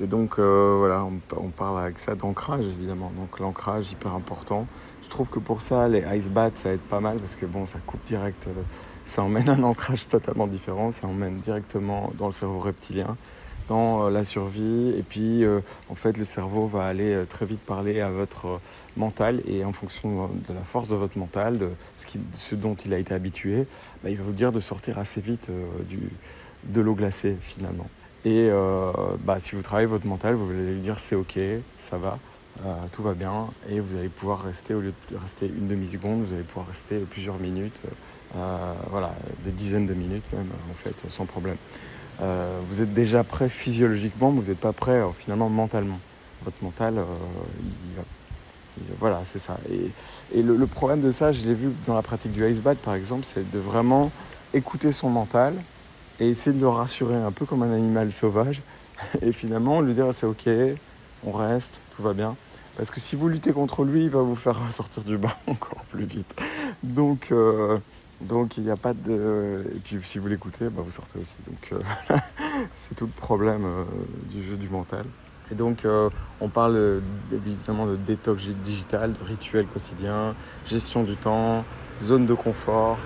Et donc voilà, on parle avec ça d'ancrage évidemment. Donc l'ancrage hyper important. Je trouve que pour ça, les ice baths, ça aide pas mal parce que bon, ça coupe direct, ça emmène un ancrage totalement différent, ça emmène directement dans le cerveau reptilien, dans la survie. Et puis en fait, le cerveau va aller très vite parler à votre mental et en fonction de la force de votre mental, de ce dont il a été habitué, il va vous dire de sortir assez vite de l'eau glacée finalement. Et si vous travaillez votre mental, vous allez lui dire c'est ok, ça va, tout va bien. Et vous allez pouvoir rester, au lieu de rester une demi-seconde, vous allez pouvoir rester plusieurs minutes, voilà, des dizaines de minutes même, en fait, sans problème. Vous êtes déjà prêt physiologiquement, mais vous n'êtes pas prêt finalement mentalement. Votre mental, voilà, c'est ça. Et le problème de ça, je l'ai vu dans la pratique du ice bath par exemple, c'est de vraiment écouter son mental et essayer de le rassurer un peu comme un animal sauvage et finalement lui dire c'est ok, on reste, tout va bien. Parce que si vous luttez contre lui, il va vous faire sortir du bain encore plus vite. Donc il n'y a pas de... Et puis si vous l'écoutez, vous sortez aussi. Donc c'est tout le problème du jeu du mental. Et donc on parle évidemment de détox digital, de rituel quotidien, gestion du temps, zone de confort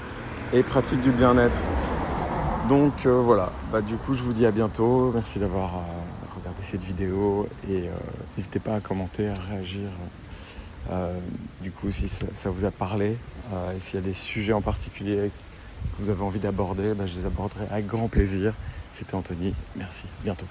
et pratique du bien-être. Donc voilà, du coup je vous dis à bientôt, merci d'avoir regardé cette vidéo et n'hésitez pas à commenter, à réagir du coup si ça vous a parlé et s'il y a des sujets en particulier que vous avez envie d'aborder, je les aborderai avec grand plaisir. C'était Anthony, merci, bientôt.